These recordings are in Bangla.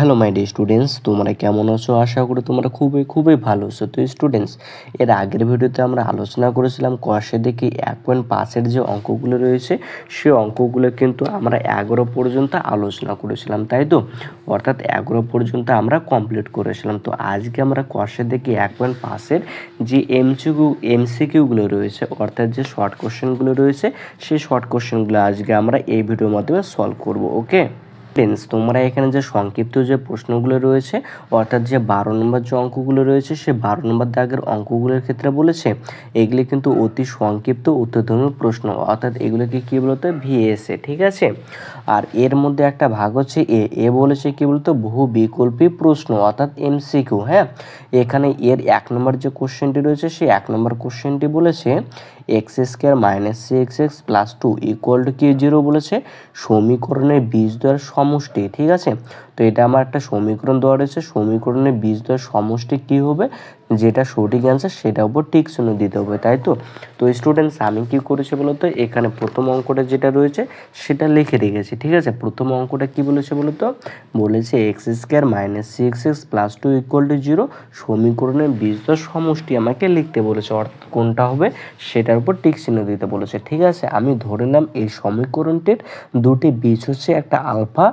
হ্যালো মাই ডিয়ার স্টুডেন্টস, তোমরা কেমন আছো? আশা করি তোমরা খুবই ভালো আছো। তো স্টুডেন্টস, এর আগের ভিডিওতে আমরা আলোচনা করেছিলাম কষে দেখি 1.5-এর যে অঙ্কগুলো রয়েছে সেই অঙ্কগুলো কিন্তু আমরা 11 পর্যন্ত আলোচনা করেছিলাম, তাই তো? অর্থাৎ 11 পর্যন্ত আমরা কমপ্লিট করেছিলাম। তো আজকে আমরা কষে দেখি 1.5-এর যে এমসিকিউগুলো রয়েছে, অর্থাৎ যে শর্ট কোশ্চেনগুলো রয়েছে সেই শর্ট কোশ্চেনগুলো আজকে আমরা এই ভিডিওর মাধ্যমে সলভ করব। ওকে ফ্রেন্ডস, তোমরা এখানে যে সংক্ষিপ্ত যে প্রশ্নগুলো রয়েছে, অর্থাৎ যে 12 নম্বর যে অঙ্কগুলো রয়েছে সেই 12 নম্বর দাগের অঙ্কগুলোর ক্ষেত্রে বলেছে এগুলি কিন্তু অতি সংক্ষিপ্ত উত্তরধর্মী প্রশ্ন, অর্থাৎ এগুলোকে কী বলতো ভিএসএ, ঠিক আছে। আর এর মধ্যে একটা ভাগ হচ্ছে এ বলেছে কী বলতো বহু বিকল্পী প্রশ্ন, অর্থাৎ এমসিকিউ। হ্যাঁ, এখানে এর 1 নম্বর যে কোশ্চেনটি রয়েছে সেই 1 নম্বর কোশ্চেনটি বলেছে x² - 6x + 2 = কি 0 বলেছে সমীকরণের বীজদ্বয়ের সমষ্টি, ঠিক আছে। তো এটা আমার একটা সমীকরণ দেওয়া রয়েছে, সমীকরণের বীজদ্বয়ের সমষ্টি কি হবে, যেটা সঠিক অ্যান্সার সেটার উপর টিক চিহ্ন দিতে হবে, তাই তো। তো স্টুডেন্টস, আমি কি করেছি বলতো, এখানে প্রথম অঙ্কটা যেটা রয়েছে সেটা লিখে রেখেছি, ঠিক আছে। প্রথম অঙ্কটা কি বলেছে বলতো, বলেছে x² - 6x + 2 = 0 সমীকরণের বীজদ্বয় সমষ্টি আমাকে লিখতে বলেছে, অর্থাৎ কোনটা হবে সেটার উপর টিক চিহ্ন দিতে বলেছে, ঠিক আছে। আমি ধরে নিলাম এই সমীকরণটির দুটি বীজ হচ্ছে একটা আলফা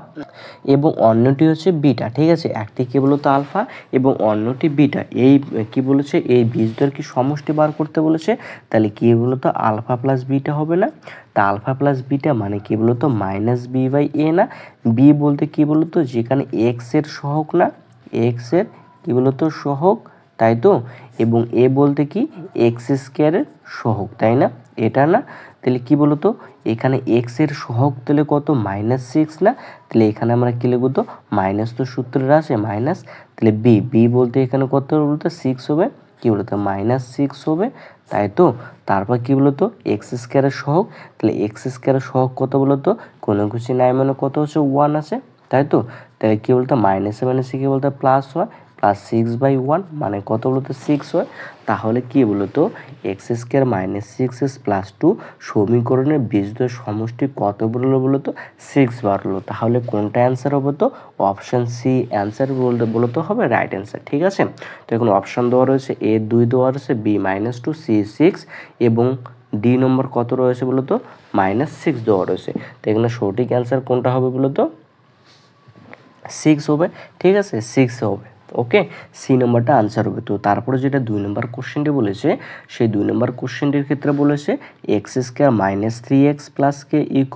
এবং অন্যটি হচ্ছে বিটা, ঠিক আছে। একটি কি বলতো আলফা এবং অন্যটি বিটা। এই কি বলেছে, এই বীজদ্বয়ের কি সমষ্টি বার করতে বলেছে, তাহলে কি বলতো আলফা প্লাস বিটা হবে না? তা আলফা প্লাস বিটা মানে কি বলতো -b/a না? বি বলতে কি বলতো যেখানে এক্স এর সহগ না, এক্স এর কি বলতো সহগ, তাই তো। এবং এ বলতে কি x² এর সহগ, তাই না? এটা না? তাহলে কি বলতো এখানে এক্স এর সহগ তাহলে কত -6 না? তাহলে এখানে আমরা কি লিখব, তো মাইনাস তো সূত্রের আছে মাইনাস, তাহলে বি বলতে এখানে কত বলতো 6 হবে, কি বলতো -6 হবে, তাই তো। তারপর কি বলতো x² এর সহগ, তাহলে x² এর সহগ কত বলতো কোনো কিছু নাই মানে কত হচ্ছে 1 আছে, তাই তো। তাহলে কি বলতো মাইনাসে মাইনাসে কি বলতো প্লাস হয়, +6/1 মানে কত বলতো 6 হয়। তাহলে কি বলতো x² - 6x + 2 সমীকরণের বীজদ্বয় সমষ্টি কত বেরোলো বলতো 6 বেরোলো। তাহলে কোনটা অ্যান্সার হবে, তো অপশান সি অ্যান্সার বলতে হবে রাইট অ্যান্সার, ঠিক আছে। তো এখন অপশান দেওয়া রয়েছে এ 2 দেওয়া রয়েছে, বি -2, সি 6 এবং ডি নম্বর কত রয়েছে বলতো -6 দেওয়া রয়েছে। তো এখানে সঠিক অ্যান্সার কোনটা হবে বলতো 6 হবে, ঠিক আছে, 6 হবে। ওকে, সি নম্বরটা আনসার হবে। তো তারপরে যেটা 2 নম্বর কোশ্চেনটি বলেছে সেই 2 নম্বর কোশ্চেনটির ক্ষেত্রে বলেছে x² - 3x + k =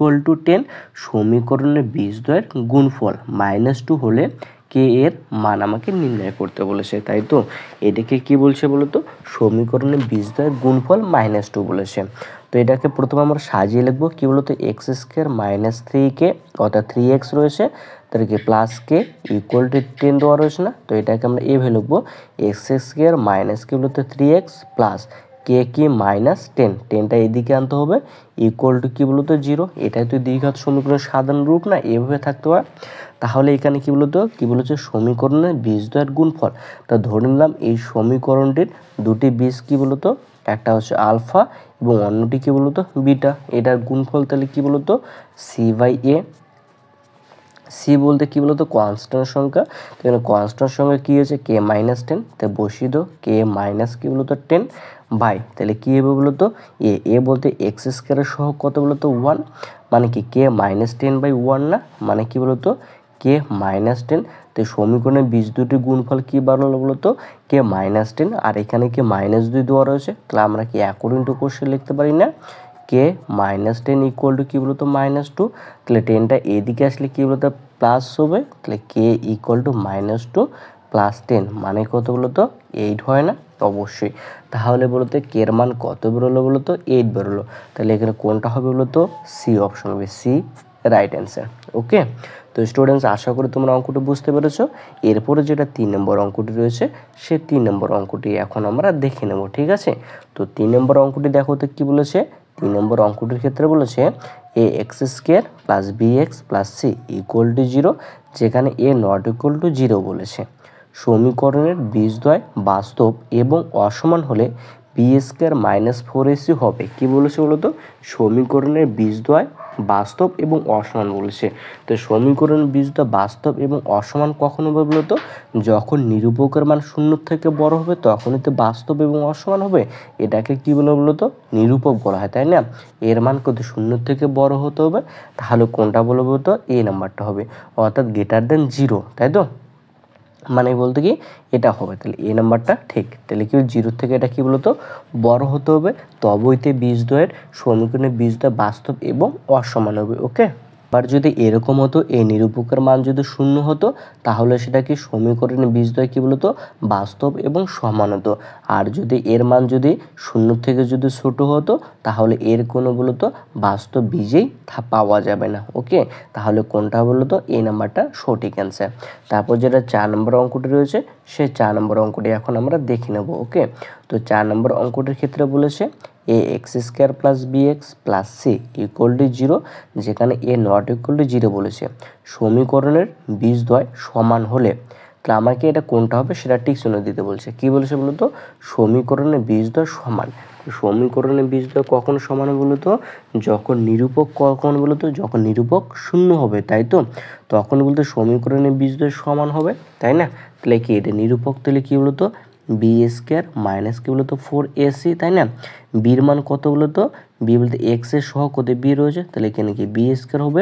10 সমীকরণের বীজদ্বয়ের গুণফল -2 হলে কে এর মান আমাকে নির্ণয় করতে বলেছে, তাই তো। এটাকে কি বলছে বলতো সমীকরণের বীজদ্বয়ের গুণফল -2 বলেছে। তো এটাকে প্রথমে আমরা সাজিয়ে লিখবো কি বলতো x² - 3k অর্থাৎ 3x রয়েছে, তাহলে কি প্লাস কে = 10 দেওয়া রয়েছে না? তো এটাকে আমরা এভাবে লিখবো x² মাইনাস কি বলতো 3x প্লাস কে কি -10, 10টা এদিকে আনতে হবে = কি বলতো 0। এটাই তো দ্বিঘাত সমীকরণের সাধারণ রূপ না, এভাবে থাকতে হয়। তাহলে এখানে কি বলতো কি বলেছে সমীকরণের বীজদ্বয়ের গুণফল। তা ধরে নিলাম এই সমীকরণটির দুটি বীজ কি বলতো, একটা হচ্ছে আলফা এবং অন্যটি কি বলতো বিটা। এটার গুণফল তাহলে কি বলতো c/a। সি বলতে কি বলতো কনস্ট্যান্ট সংখ্যা, তো এখানে কনস্ট্যান্ট সংখ্যা কি হয়েছে k - 10, তাই বসিয়ে দাও k - কি বলতো 10 বাই তাহলে কি হবে বলতো এ বলতে x² এর সহগ কত বলতো 1 মানে কি k - 10/1 না, মানে কি বলতো k - 10। তো সমীকরণের বীজ দুটি গুণফল কি বাড়লো বলতো k - 10, আর এখানে কি -2 দেওয়া রয়েছে, তাহলে আমরা কি অ্যাকর্ডিং টু কোশ্চেন লিখতে পারি না k - 10 = কি বলতো -2, তাহলে 10টা এদিকে আসলে কি বলতো প্লাস হবে, তাহলে k = -2 + 10 মানে কত বলতো 8 হয় না? অবশ্যই। তাহলে বলতো k এর মান কত বেরোলো বলতো 8 বেরোলো। তাহলে এখানে কোনটা হবে বলতো সি অপশন হবে, সি রাইট অ্যান্সার। ওকে, তো স্টুডেন্টস আশা করি তোমরা অঙ্কটি বুঝতে পেরেছো। এরপরে যেটা 3 নম্বর অঙ্কটি রয়েছে সেই 3 নম্বর অঙ্কটি এখন আমরা দেখে নেব, ঠিক আছে। তো 3 নম্বর অঙ্কটি দেখো তো কি বলেছে, 3 নম্বর অঙ্কটির ক্ষেত্রে বলেছে ax² + bx + c = 0 যেখানে a ≠ 0 বলেছে। সমীকরণের বীজদ্বয় বাস্তব এবং অসমান হলে বি স্কোয়ার মাইনাস 4ac হবে। কি বলেছে বলতো? সমীকরণের বীজদ্বয় বাস্তব এবং অসমান বলেছে। তো সমীকরণের বীজদ্বয় বাস্তব এবং অসমান কখন হবে বলতো? যখন নিরূপকের মান 0 থেকে বড় হবে তখনই তো বাস্তব এবং অসমান হবে। এটাকে কি বলে বলতো? নিরূপক বলা হয়, তাই না? এর মান কত? 0 থেকে বড় হতে হবে। তাহলে কোনটা বলবো তো? এই নাম্বারটা হবে, অর্থাৎ গ্রেটার দেন 0, তাই তো? মানে বলতে কি এটা হবে, তাহলে এই নাম্বারটা ঠিক। তাহলে কি 0 থেকে এটা কি বলতো? বড় হতে হবে, তবেইতে বীজদ্বয়ের সমীকরণের বীজদ্বয় বাস্তব এবং অসমান হবে। ওকে, আবার যদি এরকম হতো, এই নিরূপকের মান যদি 0 হতো তাহলে সেটা কি সমীকরণের বীজদ্বয় কি বলতো? বাস্তব এবং সমান হতো। আর যদি এর মান যদি 0 থেকে যদি ছোট হতো তাহলে এর কোনো বলতো বাস্তব বীজেই পাওয়া যাবে না। ওকে, তাহলে কোনটা বলতো? এই নাম্বারটা সঠিক অ্যান্সার। তারপর যেটা 4 নম্বর অঙ্কটি রয়েছে সেই 4 নম্বর অঙ্কটি এখন আমরা দেখে নেব। ওকে, তো 4 নম্বর অঙ্কটির ক্ষেত্রে বলেছে A X square plus B X plus C equal to 0, যেখানে এ নট ইকুয়াল টু 0 বলেছে। সমীকরণের বীজদ্বয় সমান হলে, তাহলে আমাকে এটা কোনটা হবে সেটা ঠিক চিহ্ন দিতে বলছে। কি বলেছে বলতো? সমীকরণের বীজদ্বয় সমান। সমীকরণের বীজদ্বয় কখন সমান হবে বলতো? যখন নিরূপক কখন বলতো? যখন নিরূপক 0 হবে, তাই তো? তখন বলতে সমীকরণের বীজদ্বয় সমান হবে, তাই না? তাহলে কি এটা নিরূপক, তাহলে কি বলতো? বি স্কোয়ার মাইনাস কি বলতো 4ac, তাই না? বির মান কত বলতো? বি বলতে এক্স এর সহগ কত? বি রয়েছে, তাহলে এখানে কি বি স্কোয়ার হবে,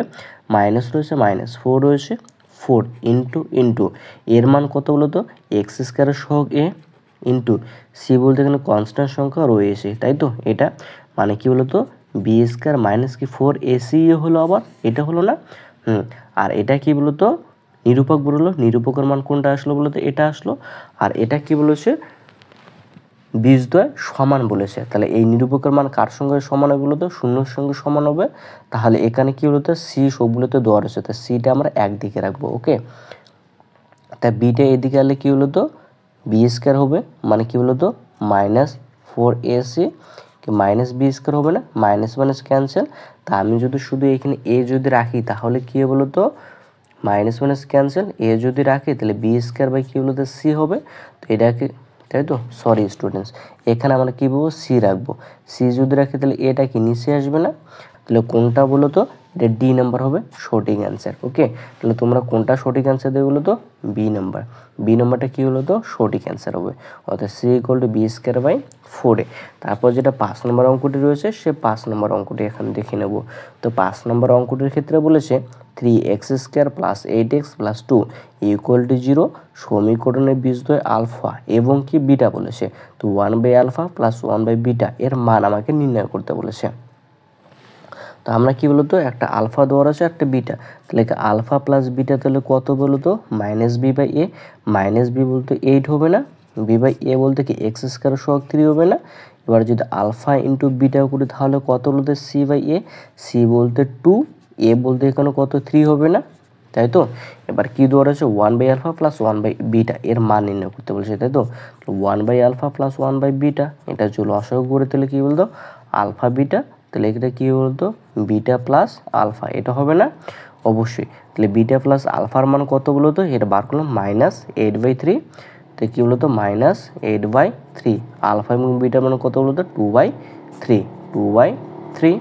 মাইনাস রয়েছে মাইনাস 4 রয়েছে 4 ইন্টু এর মান কত বলতো? এক্স স্কোয়ারের সহগ এ ইন্টু সি বলতে এখানে কনস্ট্যান্ট সংখ্যা রয়েছে, তাই তো? এটা মানে কি বলতো? বি স্কোয়ার মাইনাস কি 4ac হলো, আবার এটা হলো না? আর এটা কি বলতো? নিরূপক বললো, নিরূপকের মান কোনটা আসলো বলতো? এটা আসলো। আর এটা কি বলেছে? বীজদ্বয় সমান বলেছে। তাহলে এই নিরূপকের মান কার সঙ্গে সমান হবে বলতো? 0-এর সঙ্গে সমান হবে। তাহলে এখানে কি বলতো? সি সবগুলোতে দেওয়া রয়েছে, তাই সিটা আমরা একদিকে রাখবো। ওকে, তাই বিটা এদিকে আনলে কি বলতো? বি স্কোয়ার হবে, মানে কি বলতো? Minus 4ac, minus B square হবে না? Minus minus cancel. তা আমি যদি শুধু এখানে এ যদি রাখি তাহলে কি হবে বলতো? Minus minus cancel. এ যদি রাখি তাহলে বি স্কোয়ার বাই কি বলতো? সি হবে। তো এটাকে, তাই তো? সরি স্টুডেন্টস, এখানে আমরা কী বলবো? সি রাখবো। সি যদি রাখি তাহলে এটা কি নিচে আসবে না? তাহলে কোনটা বলো তো? এটা ডি নাম্বার হবে সঠিক অ্যান্সার। ওকে, তাহলে তোমরা কোনটা সঠিক অ্যান্সার দেবে বলো তো? B number. বি নাম্বারটা কী হলো তো? সঠিক অ্যান্সার হবে, অর্থাৎ c equal to b square by 4a। তারপর যেটা 5 নম্বর অঙ্কটি রয়েছে সে 5 নম্বর অঙ্কটি এখন দেখে নেব। তো 5 নম্বর অঙ্কটির ক্ষেত্রে বলেছে 3x square plus 8x plus 2 equal to 0, সমীকরণের বীজদ্বয় আলফা এবং কি বিটা বলেছে। তো 1/α প্লাস 1/β এর মান আমাকে নির্ণয় করতে বলেছে। তো আমরা কি বলতো? একটা আলফা দেওয়ার আছে, একটা বিটা, তাহলে আলফা প্লাস বিটা তাহলে কত বলতো? Minus b by a. Minus b বলতে 8 হবে না? বি বাই এ বলতে কি এক্স স্কোয়ার সহগ 3 হবে না? এবার যদি আলফা ইন্টু বিটা করি তাহলে কত বলতে? C by A. সি বলতে 2, এ বলতে এখানে কত? 3 হবে না, তাই তো? এবার কি দেওয়া রয়েছে? 1/α প্লাস 1/β এর মান নির্ণয় করতে বলেছে, তাই তো? 1/α প্লাস 1/β এটা যদি লসাগু করে তাহলে কি বলতো? আলফা বিটা, তাহলে এটা কি বলতো? বিটা প্লাস আলফা, এটা হবে না? অবশ্যই। তাহলে বিটা প্লাস আলফার মান কত বলতো? এটা বার করলাম -8/3, তো কি বলতো? -8/3। আলফা এবং বিটার মান কত বলতো? 2/3, 2/3।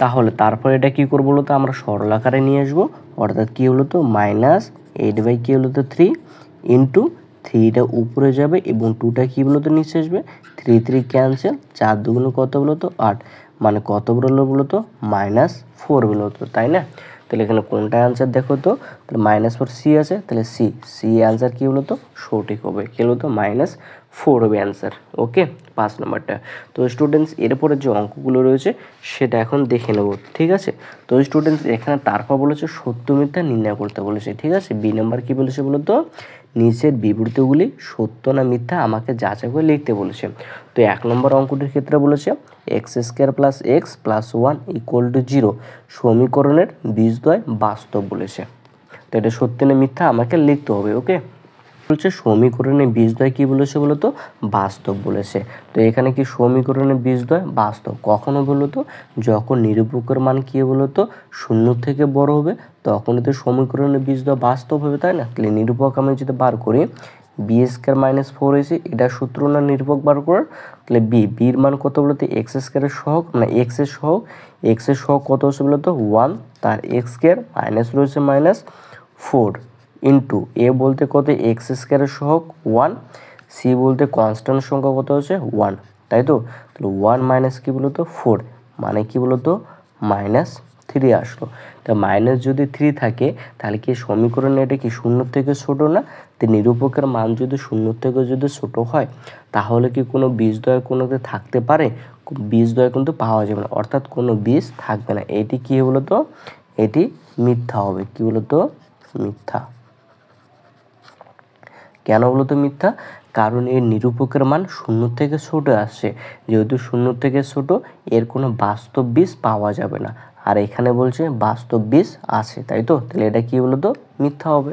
তাহলে তারপর এটা কি করবো বলতো? আমরা সরল আকারে নিয়ে আসবো, অর্থাৎ কি হলো তো? -8/, কি হলো তো? 3 ইন্টু 3টা উপরে যাবে এবং 2টা কি বলতো? নিচে আসবে। 3 3 ক্যান্সেল, 4 দুগুণ কত বলতো? 8, মানে কত বললো বলতো? -4 বলতো, তাই না? তাহলে এখানে কোনটা অ্যান্সার দেখো তো? তাহলে -4 সি আছে, তাহলে সি অ্যান্সার কি বলতো? সঠিক হবে। কি বলতো? -4 হবে অ্যান্সার। ওকে, 5 নম্বরটা। তো স্টুডেন্টস এরপরে যে অঙ্কগুলো রয়েছে সেটা এখন দেখে নেব, ঠিক আছে? তো স্টুডেন্টস এখানে তারপর বলেছে সত্য মিথ্যা নির্ণয় করতে বলেছে, ঠিক আছে? বি নাম্বার কি বলেছে বলতো? নিচের বিবৃতিগুলি সত্য না মিথ্যা আমাকে যাচাই করে লিখতে বলেছে। তো 1 নম্বর অঙ্কটির ক্ষেত্রে বলেছে x square plus x plus 1 equal to 0, সমীকরণের বীজদ্বয় বাস্তব বলেছে। তো এটা সত্য না মিথ্যা আমাকে লিখতে হবে। ওকে, বলছে সমীকরণের বীজদ্বয় কি বলেছে বলতো, বাস্তব বলেছে। তো এখানে কি সমীকরণের বীজদ্বয় বাস্তব কখনো বলতো, যখন নিরূপকের মান কি বলতো শূন্য থেকে বড় হবে তখনই তো সমীকরণের বীজদ্বয় বাস্তব হবে, তাই না? তাহলে নিরূপক আমি যদি বার করি বি স্কোয়ার মাইনাস 4ac, এটা সূত্র না নিরূপক বার করার। তাহলে বির মান কত বলতো এক্স স্কোয়ারের সহগ, মানে এক্স এর সহগ কত হচ্ছে বলতো 1, তার এক্স স্কোয়ার মাইনাস রয়েছে -4 ইন্টু এ বলতে কত এক্স স্কোয়ারের সহগ 1, সি বলতে কনস্ট্যান্ট সংখ্যা কত হচ্ছে 1, তাই তো? তাহলে 1 মাইনাস কি বলতো 4, মানে কি বলতো -3 আসলো। তা মাইনাস যদি 3 থাকে তাহলে কি সমীকরণে এটা কি শূন্য থেকে ছোট না? তো নিরূপকের মান যদি শূন্য থেকে যদি ছোট হয় তাহলে কি কোনো বীজদ্বয় কোনোতে থাকতে পারে? বীজদ্বয় কিন্তু পাওয়া যাবে না, অর্থাৎ কোনো বীজ থাকবে না। এটি কি বলতো, এটি মিথ্যা হবে। কি বলতো, মিথ্যা। কেন বলতো মিথ্যা? কারণ এর নিরূপকের মান শূন্য থেকে ছোট আসছে, যেহেতু শূন্য থেকে ছোট এর কোনো বাস্তব বীজ পাওয়া যাবে না। আর এখানে বলছে বাস্তব বীজ আছে, তাই তো? তাহলে এটা কি বলতো, মিথ্যা হবে।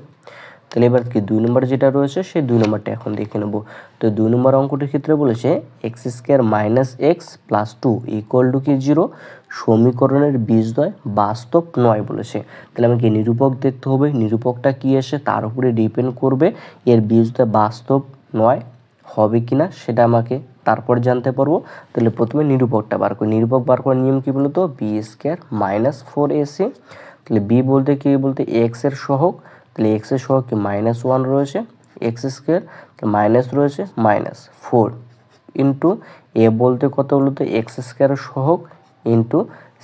তাহলে এবার কি 2 নম্বর যেটা রয়েছে সেই 2 নম্বরটা এখন দেখে নেব। তো 2 নম্বর অঙ্কটির ক্ষেত্রে বলেছে x square minus x plus 2 equal to কি 0, সমীকরণের বীজদ্বয় বাস্তব নয় বলেছে। তাহলে আমাকে নিরূপক দেখতে হবে, নিরূপকটা কি আসে তার উপরে ডিপেন্ড করবে এর বীজদ্বয় বাস্তব নয় হবে কিনা সেটা আমাকে তারপর জানতে পারবো। তাহলে প্রথমে নিরূপকটা বার করি। নিরূপক বার করার নিয়ম কি বলতো, বি স্কোয়ার মাইনাস 4ac। তাহলে বি বলতে কি বলতে এক্স এর সহগ, তাহলে এক্স এর সহগ কি -1 রয়েছে, এক্স স্কোয়ার মাইনাস রয়েছে -4 ইন্টু এ বলতে কত বলতো এক্স স্কোয়ারের সহগ ইন্টু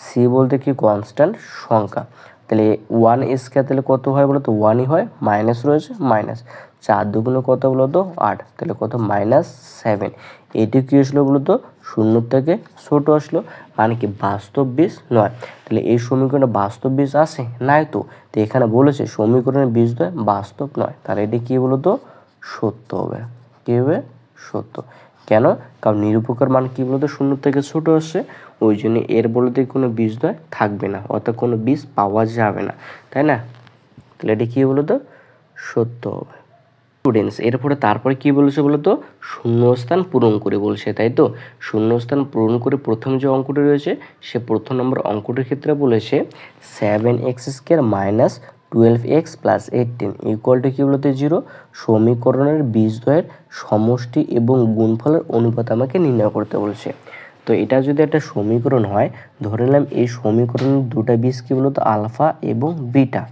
সি বলতে কি কনস্ট্যান্ট সংখ্যা। তাহলে 1 স্কোয়ার তাহলে কত হয় বলতো 1ই হয়, মাইনাস রয়েছে মাইনাস, 4 দুগুণে কত বলতো 8, তাহলে কত -7। এটি কি আসলো বলতো শূন্য থেকে ছোট আসলো, মানে কি বাস্তব বীজ নয়। তাহলে এই সমীকরণে বাস্তব বীজ আছে নাই তো, তো এখানে বলেছে সমীকরণের বীজদ্বয় বাস্তব নয়, তাহলে এটি কি বলতো সত্য হবে। কি হবে, সত্য। কেন? কারণ নিরূপকের মান কি বলতো শূন্য থেকে ছোট আসছে, ওই জন্য এর বলতে কোনো বীজদ্বয় থাকবে না, অর্থাৎ কোনো বীজ পাওয়া যাবে না, তাই না? তাহলে এটি কি বলতো সত্য হবে। স্টুডেন্টস এরপরে তারপরে কি বলেছে বলতো, শূন্যস্থান পূরণ করে বলছে, তাই তো? শূন্যস্থান পূরণ করে প্রথম যে অঙ্কটি রয়েছে সে প্রথম নম্বর অঙ্কটির ক্ষেত্রে বলেছে 7x square minus 12x plus 18 equal to কি বলতে 0, সমীকরণের বীজদ্বয়ের সমষ্টি এবং গুণফলের অনুপাত আমাকে নির্ণয় করতে বলছে। তো এটা যদি একটা সমীকরণ হয়, ধরে নিলাম এই সমীকরণের দুটা বীজ কি বলতো আলফা এবং বিটা।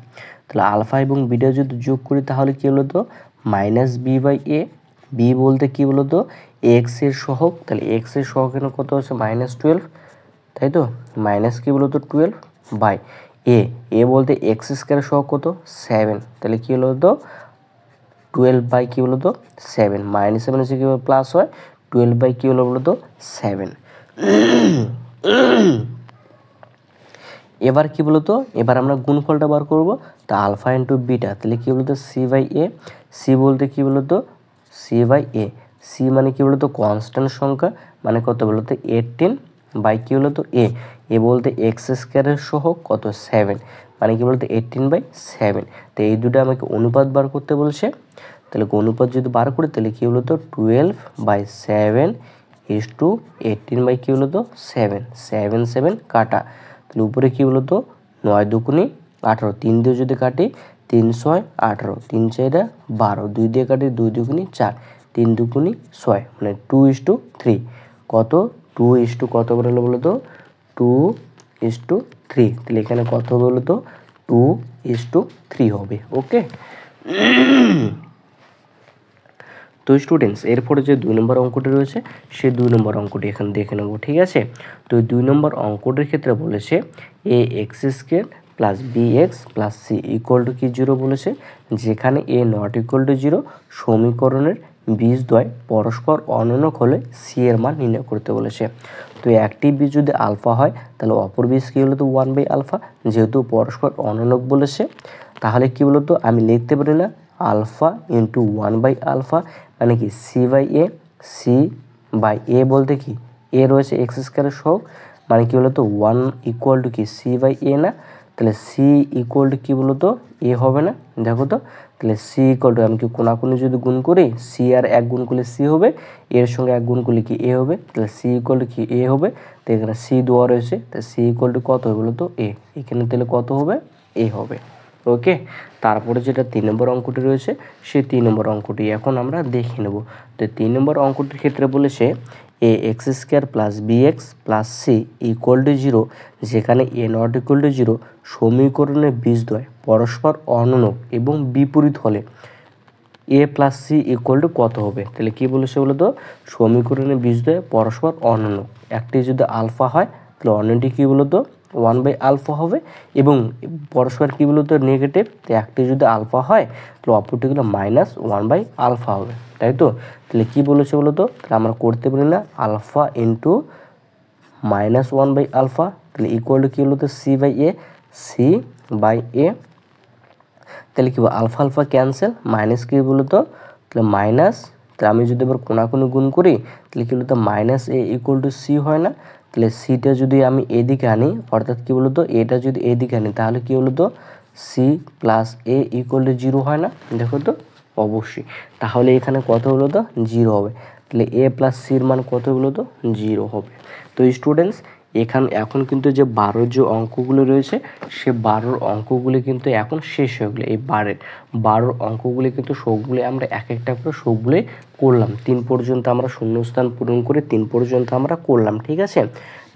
তাহলে আলফা এবং বিটা যদি যোগ করি তাহলে কি বলতো -b/a। বি বলতে কি বলতো এক্স এর সহগ, তাহলে এক্স এর সহগ এখানে কত হচ্ছে -12, তাই তো? মাইনাস কি বলতো 12 বাই এ বলতে এক্স স্কোয়ারের সহগ কত 7, তাহলে কি হলো তো 12 বাই কি বলতো 7, -7 এসে কি প্লাস হয় 12 বাই কি হলো বলতো 7। এবার কি বলতো, এবার আমরা গুণফলটা বার করব। তা আলফা ইন্টু বিটা, তাহলে কি বলতো c/a। সি বলতে কি বলতো c/a, সি মানে কি বলতো কনস্ট্যান্ট সংখ্যা, মানে কত বলতো 18 বাই কি বলতো এ বলতে এক্স স্কোয়ারের সহগ কত 7, মানে কি বলতো 18/7। তো এই দুটো আমাকে অনুপাত বার করতে বলছে। তাহলে অনুপাত যদি বার করি তাহলে কি বলতো 12/7 18 বাই কি বলতো 7, 7 7 কাটা, তাহলে উপরে কি বলতো 9 দুগুণে 18, 3 দিয়ে যদি কাটি 3 6 18, 3 4 12, 2 দিয়ে কাটি 2 দুগুণে 4, 3 দুগুণে 6, মানে 2:3। কত 2 কত বললো বলতো 2:3। তাহলে এখানে কত বলতো 2:3 হবে। ওকে। তো স্টুডেন্টস এরপরে যে 2 নম্বর অঙ্কটি রয়েছে সেই 2 নম্বর অঙ্কটি এখানে দেখে নেব, ঠিক আছে? তো 2 নম্বর অঙ্কটির ক্ষেত্রে বলেছে A X square plus B X plus C equal to কি 0 বলেছে, যেখানে এ নট ইকুয়াল টু 0 সমীকরণের বীজদ্বয় পরস্পর অননক হলে সি এর মান নির্ণয় করতে বলেছে। তো একটি বীজ যদি আলফা হয় তাহলে অপর বীজ কি হলো তো 1/α, যেহেতু পরস্পর অননক বলেছে তাহলে কি বলতো আমি লিখতে পারি না আলফা ইন্টু 1/α, মানে কি c/a, c/a বলতে কি এ রয়েছে এক্স স্কোয়ারের সহগ, মানে কি বলতো 1 ইকুয়াল টু কি c/a না, তাহলে c ইকুয়াল টু কি বলতো এ হবে না, দেখো তো তাহলে সি ইকুয়াল টু আমি কি কোনাকুনি যদি গুণ করি সি আর 1 গুণ করলে সি হবে, এর সঙ্গে 1 গুণ করলে কি এ হবে, তাহলে সি ইকুয়াল টু কি এ হবে। তো এখানে সি দেওয়া রয়েছে, তাহলে সি ইকুয়াল টু কত হবে বলো তো এ, এখানে তাহলে কত হবে এ হবে। ওকে, তারপরে যেটা 3 নম্বর অঙ্কটি রয়েছে সেই 3 নম্বর অঙ্কটি এখন আমরা দেখে নেব। তো 3 নম্বর অঙ্কটির ক্ষেত্রে বলেছে A X square plus B X plus C equal to 0, যেখানে এ নট ইকুয়াল টু 0 সমীকরণের বীজদ্বয় পরস্পর অনুরূপ এবং বিপরীত হলে এ প্লাস সি ইকুয়াল টু কত হবে। তাহলে কী বলেছে বলো তো, সমীকরণের বীজদ্বয় পরস্পর অনুরূপ, একটি যদি আলফা হয় তাহলে অন্যটি কী বলো তো 1/α হবে, এবং পরস্পর কী বলো তো নেগেটিভ, তো একটি যদি আলফা হয় তাহলে অপরটি হলো -1/α হবে, তাই তো। তাহলে কী বলেছে বলো তো, তাহলে আমরা করতে পারি না আলফা ইন্টু -1/α, তাহলে ইকুয়াল টু কী হলো তো c/a, তাহলে কী বলবো আলফা আলফা ক্যান্সেল, মাইনাস কী বলো তো, তাহলে মাইনাস, তাহলে আমি যদি এবার কোনাকুনি গুণ করি তাহলে কী বলো তো -a ইকুয়াল টু সি হয় না, তাহলে সিটা যদি আমি এদিকে আনি, অর্থাৎ কী বলো তো এটা যদি এদিকে আনি তাহলে কী বলো তো c plus a equal to 0 হয় না, দেখো তো অবশ্যই। তাহলে এখানে কত হলো তো 0 হবে, তাহলে এ প্লাস সির মান কত হলো তো 0 হবে। তো স্টুডেন্টস এখন কিন্তু যে 12 যে অঙ্কগুলো রয়েছে সে 12 অঙ্কগুলি কিন্তু এখন শেষ হয়ে গেলো। এই 12 অঙ্কগুলি কিন্তু সবগুলি আমরা এক একটা করে সবগুলোই করলাম, 3 পর্যন্ত আমরা শূন্যস্থান পূরণ করে 3 পর্যন্ত আমরা করলাম, ঠিক আছে।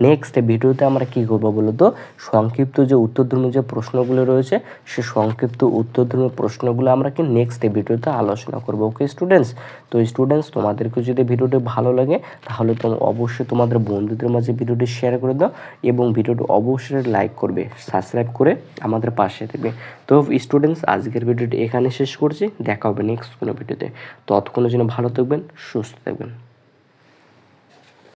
নেক্সট ভিডিওতে আমরা কি করব বলো তো, সংক্ষিপ্ত যে উত্তরধর্মী যে প্রশ্নগুলো রয়েছে সে সংক্ষিপ্ত উত্তরধর্মী প্রশ্নগুলো আমরা কি নেক্সট ভিডিওতে আলোচনা করব। ওকে স্টুডেন্টস, তো স্টুডেন্টস তোমাদেরকে যদি ভিডিওটি ভালো লাগে তাহলে অবশ্যই তোমাদের বন্ধুদের মাঝে ভিডিওটি শেয়ার করে দাও, এবং ভিডিওটি অবশ্যই লাইক করবে, সাবস্ক্রাইব করে আমাদের পাশে থাকবে। তো স্টুডেন্টস আজকের ভিডিওটি এখানে শেষ করছি, দেখা হবে নেক্সট কোনো ভিডিওতে। ততক্ষণের জন্য ভালো থাকবেন, সুস্থ থাকবেন।